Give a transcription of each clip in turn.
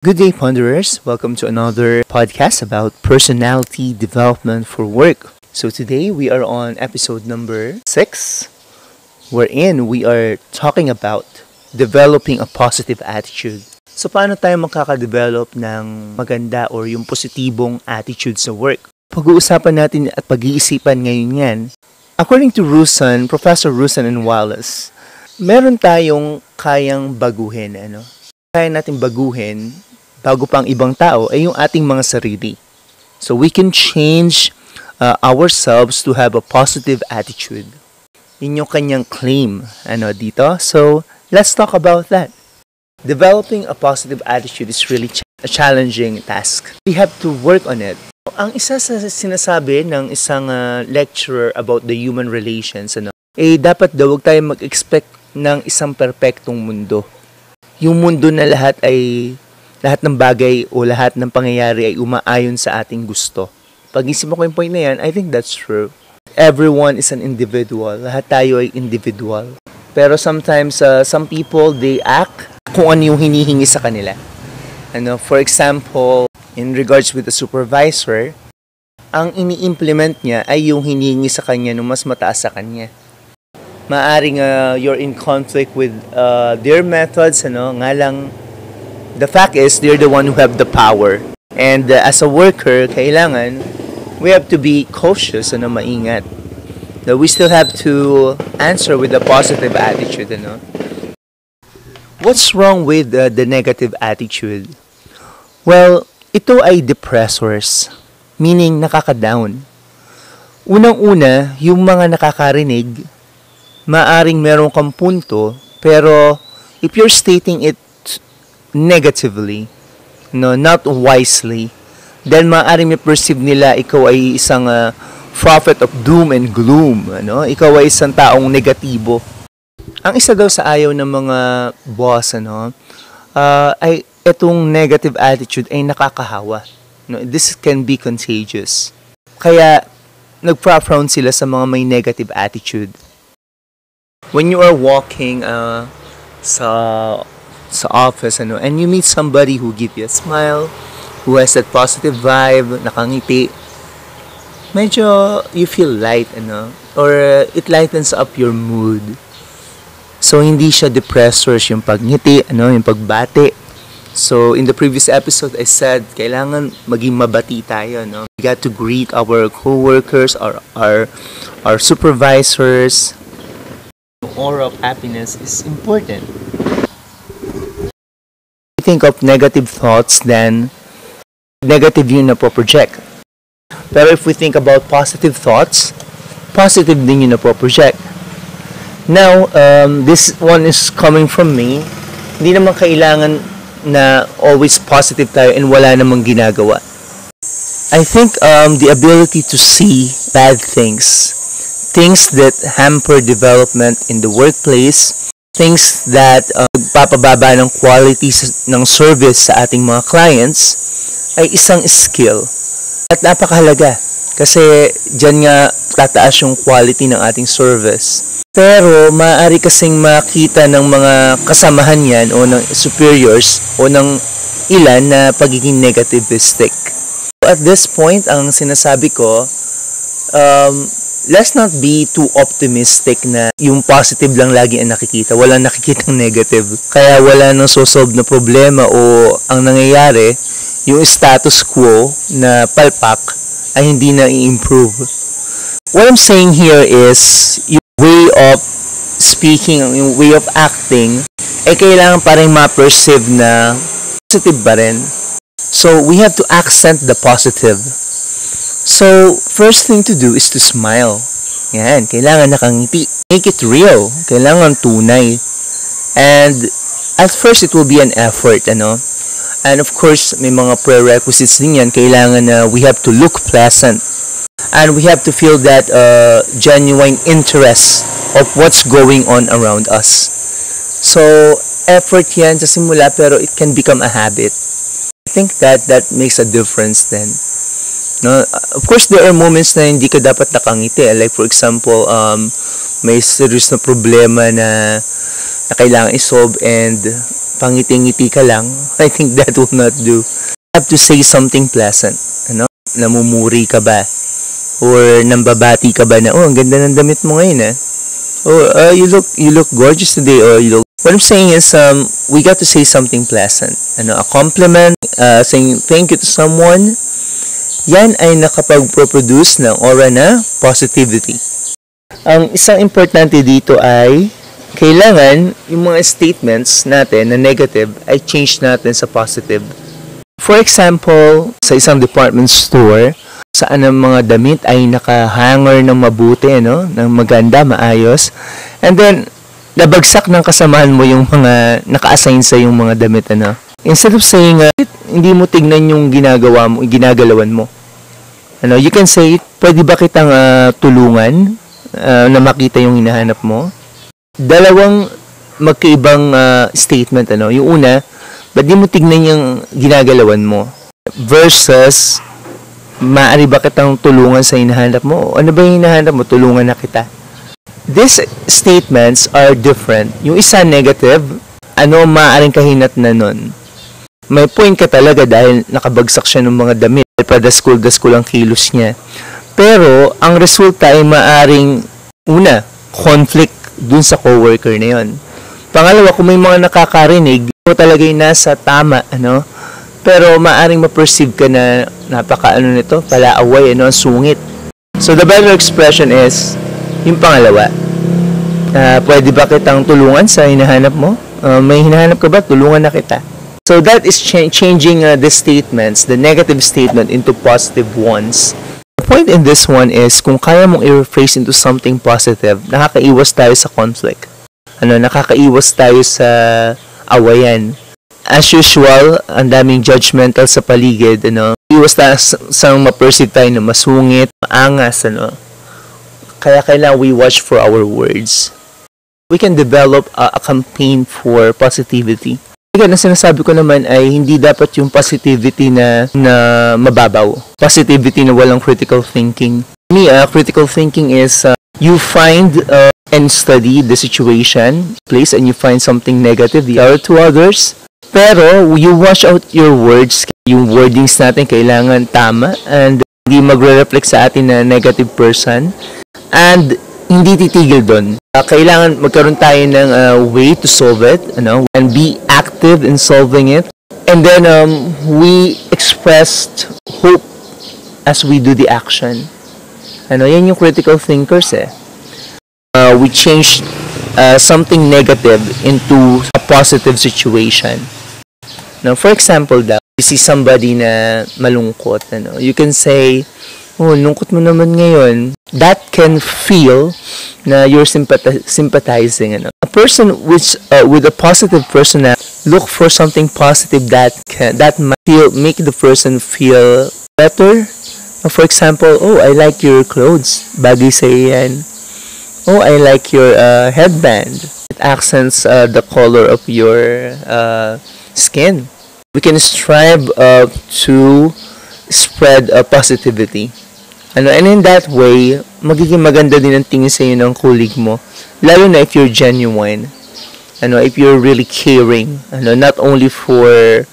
Good day, Ponderers. Welcome to another podcast about personality development for work. So today we are on episode number 6, wherein we are talking about developing a positive attitude. So paano tayo makaka-develop ng maganda or yung positibong attitude sa work? Pag-uusapan natin at pag-iisipan ngayon yan. According to Professor Rusan and Wallace, meron tayong kayang baguhin. Kaya natin baguhin bago pang ibang tao ay yung ating mga sarili. So we can change ourselves to have a positive attitude. Yun yung kanyang claim dito. So let's talk about that. Developing a positive attitude is really a challenging task. We have to work on it. Ang isa sa sinasabi ng isang lecturer about the human relations, dapat daw huwag tayo mag-expect ng isang perpektong mundo. Yung mundo na lahat ng bagay o lahat ng pangyayari ay umaayon sa ating gusto. Pag-isip ko yung point na yan, I think that's true. Everyone is an individual. Lahat tayo ay individual. Pero sometimes, some people, they act kung ano yung hinihingi sa kanila. For example, in regards with the supervisor, ang ini-implement niya ay yung hinihingi sa kanya nung mas mataas sa kanya. Maaring you're in conflict with their methods, nga lang, the fact is, they're the one who have the power. And as a worker, kailangan, we have to be cautious, maingat. We still have to answer with a positive attitude, What's wrong with the negative attitude? Well, ito ay depressors, meaning nakaka-down. Unang-una, yung mga nakakarinig, maaring meron kang punto, pero if you're stating it negatively, not wisely, then maaaring may perceive nila ikaw ay isang prophet of doom and gloom, ikaw ay isang taong negatibo. Ang isa daw sa ayaw ng mga boss, ay itong negative attitude ay nakakahawa. This can be contagious. Kaya nagpa-frown sila sa mga may negative attitude. When you are walking sa office, and you meet somebody who give you a smile, who has that positive vibe, nakangiti, medyo you feel light, or it lightens up your mood. So, hindi siya depressors yung pagngiti, yung pagbati. So, in the previous episode, I said, kailangan maging mabati tayo, We got to greet our co-workers, our supervisors. The aura of happiness is important. Think of negative thoughts, then negative yun na po-project. Pero if we think about positive thoughts, positive din yun na po-project. Now, this one is coming from me. Hindi naman kailangan na always positive tayo and wala namang ginagawa. I think the ability to see bad things that hamper development in the workplace, things that papababa ng quality ng service sa ating mga clients ay isang skill. At napakahalaga kasi dyan nga tataas yung quality ng ating service. Pero maaari kasing makita ng mga kasamahan yan o ng superiors o ng ilan na pagiging negativistic. At this point, ang sinasabi ko, let's not be too optimistic na yung positive lang lagi ang nakikita. Walang nakikitang negative. Kaya wala nang sosolve na problema o ang nangyayari, yung status quo na palpak ay hindi na i-improve. What I'm saying here is, yung way of speaking, yung way of acting, kailangan pa rin ma-perceive na positive ba rin. So, we have to accent the positive. So, first thing to do is to smile. Yan, kailangan nakangiti. Make it real. Kailangan tunay. And at first, it will be an effort, And of course, may mga prerequisites din yan. Kailangan na we have to look pleasant. And we have to feel that genuine interest of what's going on around us. So, effort yan sa simula, pero it can become a habit. I think that makes a difference then. Of course, there are moments na hindi ka dapat nakangiti. Like for example, may serious na problema na kailangan i-solve and pangiti-ngiti ka lang, I think that will not do. You have to say something pleasant. Namumuri ka ba? Or nambabati ka ba na, oh, ang ganda ng damit mo ngayon, Oh, you look gorgeous today. Or what I'm saying is, we got to say something pleasant. A compliment, saying thank you to someone, yan ay nakapag-produce ng aura na positivity. Ang isang importante dito ay, kailangan yung mga statements natin na negative ay change natin sa positive. For example, sa isang department store, saan ang mga damit ay naka-hanger ng mabuti, ng maganda, maayos. And then, nabagsak ng kasamahan mo yung mga naka-assign sa yung mga damit, Instead of saying, hindi mo tignan yung ginagalawan mo. You can say, pwede ba kitang tulungan na makita yung hinahanap mo? Dalawang magkaibang statement, Yung una, ba't di mo tignan yung ginagalawan mo? Versus, maaari ba kitang tulungan sa hinahanap mo? Ano ba yung hinahanap mo? Tulungan na kita. These statements are different. Yung isa negative, maaaring kahinat na nun? May point ka talaga dahil nakabagsak siya ng mga damit. Padaskul ang kilos niya. Pero, ang resulta ay maaaring, una, conflict dun sa coworker na yon. Pangalawa, kung may mga nakakarinig, ito talaga yung nasa tama, Pero maaring ma-perceive ka na nito, palaaway, sungit. So the better expression is, yung pangalawa, pwede ba kitang tulungan sa hinahanap mo? May hinahanap ka ba? Tulungan na kita. So that is changing the statements, the negative statement into positive ones. The point in this one is, kung kaya mong i-rephrase into something positive, nakakaiwas tayo sa conflict. Nakakaiwas tayo sa awayan. As usual, ang daming judgmental sa paligid, iwas tayo sa ma-perceive tayo na masungit, maangas, Kaya kailangan we watch for our words. We can develop a campaign for positivity. Kaya na sinasabi ko naman ay hindi dapat yung positivity na mababaw. Positivity na walang critical thinking. For me, critical thinking is you find and study the situation, place, and you find something negative to others. Pero, you watch out your words. Yung wordings natin kailangan tama and hindi magre-reflect sa atin na negative person. And hindi titigil doon. Kailangan magkaroon tayo ng way to solve it, and be active in solving it. And then, we expressed hope as we do the action. Yan yung critical thinkers, we change something negative into a positive situation. Now, for example, you see somebody na malungkot, you can say, oh, lungkot mo naman ngayon. That can feel na you're sympathizing. A person with a positive personality, look for something positive that might make the person feel better. For example, oh, I like your clothes. Bagay sa'yo yan. Oh, I like your headband. It accents the color of your skin. We can strive to spread positivity. And in that way, magiging maganda din ang tingin sa iyo ng colleague mo. Lalo na if you're genuine. If you're really caring. Not only for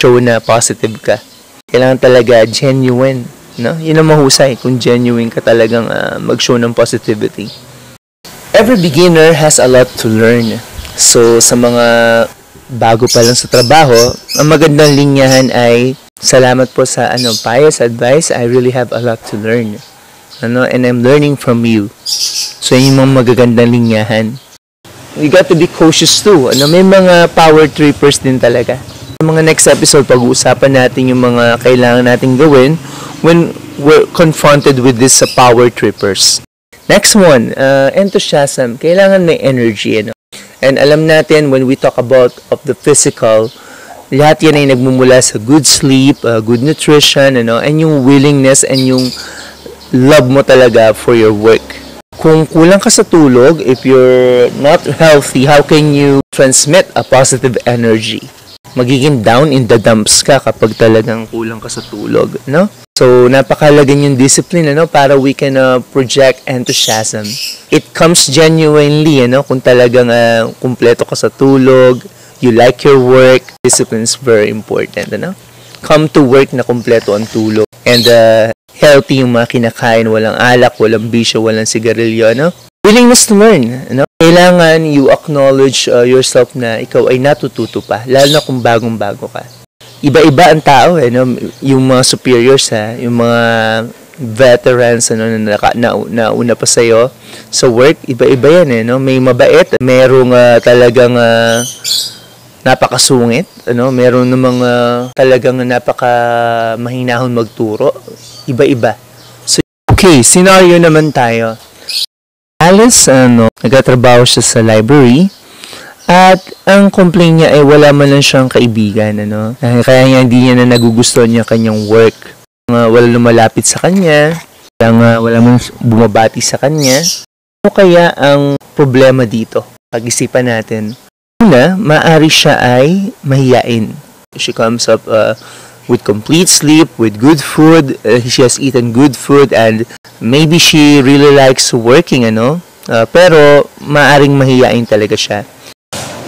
show na positive ka. Kailangan talaga genuine. Yun ang mahusay kung genuine ka talagang mag-show ng positivity. Every beginner has a lot to learn. So, sa mga bago pa lang sa trabaho, ang magandang linyahan ay, salamat po sa pious advice. I really have a lot to learn. And I'm learning from you. So, yun yung mga magagandang linyahan. You got to be cautious too. May mga power trippers din talaga. Sa mga next episode, pag-uusapan natin yung mga kailangan natin gawin when we're confronted with these power trippers. Next one, enthusiasm. Kailangan may energy. And alam natin, when we talk about of the physical, lahat yan ay nagmumula sa good sleep, good nutrition, and yung willingness and yung love mo talaga for your work. Kung kulang ka sa tulog, if you're not healthy, how can you transmit a positive energy? Magiging down in the dumps ka kapag talagang kulang ka sa tulog, So, napakalaga yung discipline, para we can project enthusiasm. It comes genuinely, kung talagang kumpleto ka sa tulog, you like your work, discipline is very important, ano? Come to work na kumpleto ang tulog. And healthy yung mga kinakain, walang alak, walang bisyo, walang sigarilyo, ano? Willingness to learn, ano? Kailangan you acknowledge yourself na ikaw ay natututo pa, lalo na kung bagong-bago ka. Iba-iba ang tao, no? Yung mga superiors, yung mga veterans, ano, na una pa sa'yo sa work, iba-iba yan, no? May mabait, merong talagang napakasungit, ano? Meron namang talagang napaka mahinahon magturo. Iba-iba. So, okay, scenario naman tayo. Alice, nagtatrabaho siya sa library. At ang complaint niya ay wala man lang siyang kaibigan, ano? Kaya niya hindi niya na nagugustuhan niya kanyang work. Wala lumalapit sa kanya, wala man bumabati sa kanya. Ano kaya ang problema dito? Pag-isipan natin. Una, maaari siya ay mahiyain. She comes up with complete sleep, with good food. She has eaten good food and maybe she really likes working, ano? Pero maaring mahiyain talaga siya.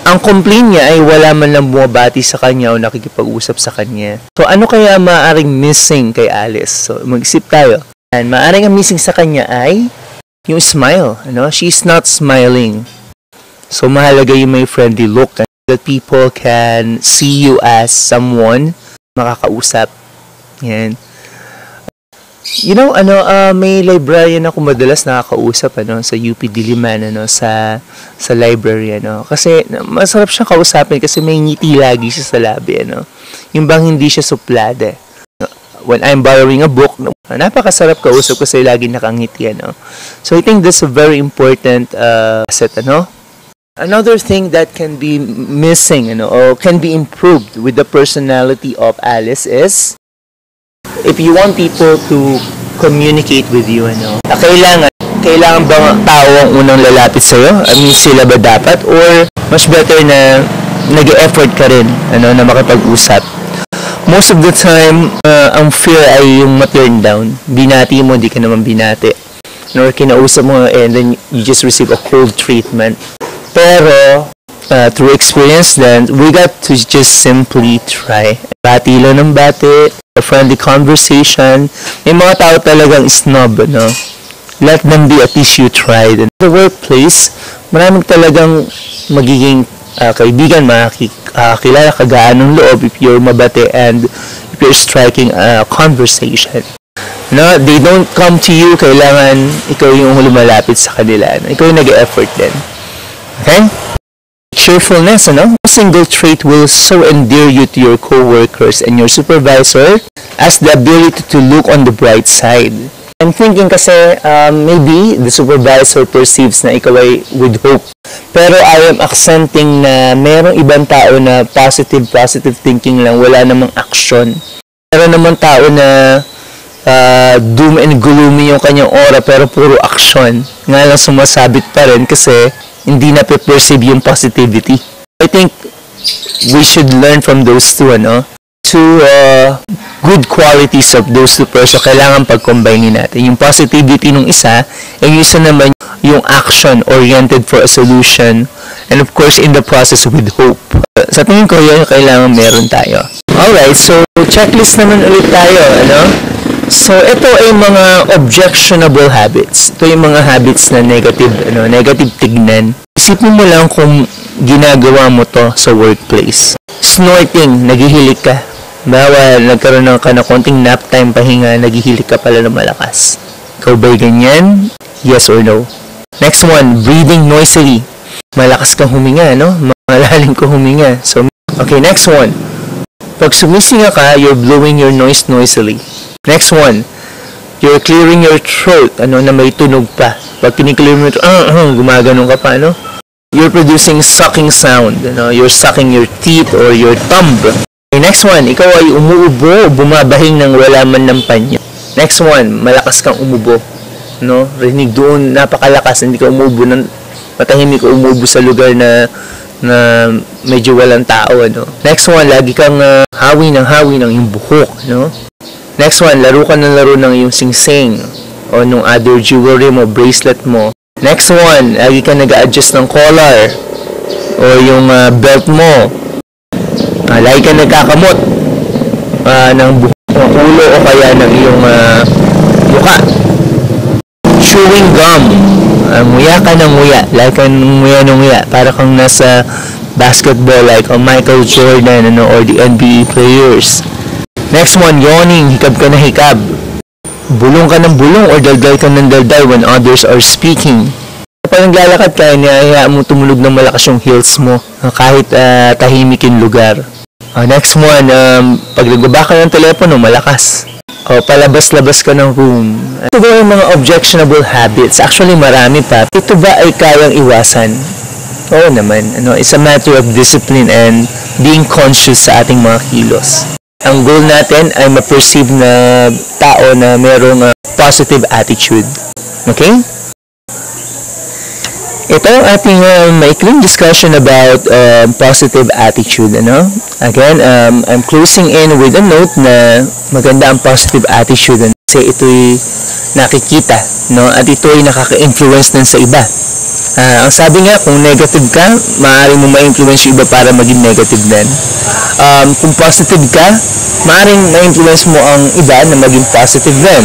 Ang complaint niya ay wala man lang bumabati sa kanya o nakikipag-usap sa kanya. So, ano kaya maaaring missing kay Alice? So, mag-isip tayo. And maaaring ang missing sa kanya ay yung smile. Ano? She's not smiling. So, mahalaga yung may friendly look that people can see you as someone makakausap. Yan. You know, may librarian ako madalas nakakausap, sa UP Diliman, sa library, Kasi, masarap siyang kausapin kasi may ngiti lagi siya sa labi, Yung bang hindi siya suplada. When I'm borrowing a book, napakasarap kausap kasi lagi nakangiti, So, I think that's a very important asset, Another thing that can be missing, or can be improved with the personality of Alice is, if you want people to communicate with you, kailangan bang tao ang unang lalapit sa'yo? I mean, sila ba dapat? Or mas better na nag-e-effort ka rin, na makipag-usap? Most of the time, ang fear ay yung ma-turn down. Binati mo, di ka naman binati. Or kinausap mo, and then you just receive a cold treatment. Pero, through experience then, we got to just simply try. Bati lang ng bati, a friendly conversation. May mga tao talagang snob, Let them be, at least you tried. In the workplace, maraming talagang magiging kaibigan, makakilala, kagaan ng loob if you're mabati and if you're striking a conversation. They don't come to you, kailangan ikaw yung lumalapit sa kanila. Ikaw yung nag-effort din. Okay? Cheerfulness, A single trait will so endear you to your co-workers and your supervisor as the ability to look on the bright side. I'm thinking kasi maybe the supervisor perceives na ikaw ay with hope. Pero I am accenting na merong ibang tao na positive thinking lang, wala namang action. Meron namang tao na doom and gloomy yung kanyang aura pero puro action. Nga lang sumasabit pa rin kasi hindi na perceive yung positivity. I think we should learn from those two, Two good qualities of those two persons. Kailangan pag-combine natin. Yung positivity ng isa, and yung isa naman yung action-oriented for a solution. And of course, in the process with hope. Sa tingin ko, yun kailangan meron tayo. Alright, so checklist naman ulit tayo, So, ito ay mga objectionable habits. Ito yung mga habits na negative, negative tignan. Isipin mo lang kung ginagawa mo to sa workplace. Snorting, naghihilik ka. Bawal, nagkaroon ka na konting nap time, pahinga, naghihilik ka pala ng malakas. Ikaw ba'y ganyan? Yes or no? Next one, breathing noisily. Malakas kang huminga, Malalim kang huminga. So, okay, next one. Pag sumisinga ka, you're blowing your nose noisily. Next one, you're clearing your throat, na may tunog pa. Pag kiniklear mo ito, gumaganon ka pa, You're producing sucking sound, You're sucking your teeth or your thumb. Okay, next one, ikaw ay umuubo, bumabahing ng wala man ng panyo. Next one, malakas kang umubo, Rinig doon, napakalakas, hindi ka umubo matahimik ka umubo sa lugar na medyo walang tao, Next one, lagi kang hawi ng yung buhok, Next one, laro ka ng laro ng yung sing-sing o nung other jewelry mo, bracelet mo. Next one, lagi ka nag-a-adjust ng collar. o yung belt mo, lagi ka nagkakamot ng ulo o kaya ng iyong mukha. Chewing gum, nguya ka ng nguya, lagi ka nguya ng nguya, para kang nasa basketball like Michael Jordan or the NBA players. Next one, yawning, hikab ka na hikab. Bulong ka ng bulong or daldal ka ng daldal when others are speaking. Kapag naglalakad ka, hayaan mo tumulog ng malakas yung heels mo kahit tahimik yung lugar. Next one, pag nagbaba ka ng telepono, malakas. Palabas-labas ka ng room. Ito ba yung mga objectionable habits? Actually, marami pa. Ito ba ay kayang iwasan? Oo naman. It's a matter of discipline and being conscious sa ating mga kilos. Ang goal natin ay ma-perceive na tao na mayroong positive attitude. Okay? Ito ang ating maikling discussion about positive attitude. Again, I'm closing in with a note na maganda ang positive attitude kasi ito'y nakikita, at ito'y nakaka-influence din sa iba. Ang sabi nga, kung negative ka, maaaring mo ma-influence yung iba para maging negative din. Kung positive ka, maaaring ma-influence mo ang iba na maging positive din.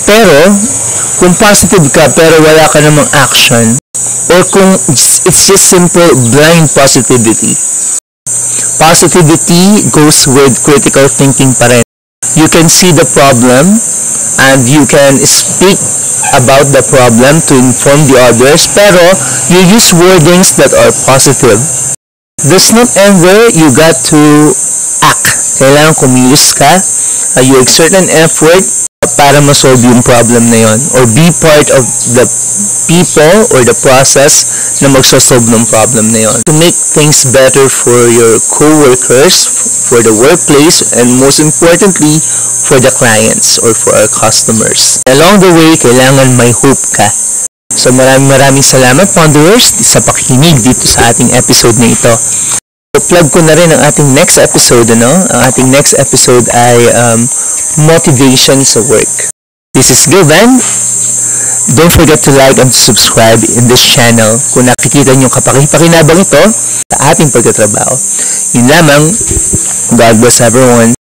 Pero, kung positive ka pero wala ka namang action, or kung it's just simple blind positivity. Positivity goes with critical thinking pa rin. You can see the problem and you can speak about the problem to inform the others, pero you use wordings that are positive. Does not end there, you got to act. Kailangan kumilos ka, you exert an effort para ma-solve yung problem na yon, or be part of the people or the process na magsosolve ng problem na yon, to make things better for your co-workers, for the workplace, and most importantly, for the clients or for our customers. Along the way, kailangan may hope ka. So maraming salamat, Ponderers, sa pakikinig dito sa ating episode na ito. Plug ko na rin ang ating next episode. Ang ating next episode ay motivation sa work. This is Gilvan. Don't forget to like and subscribe in this channel kung nakikita nyo kapakipakinabang ito sa ating pagtatrabaho. Yun lamang. God bless everyone.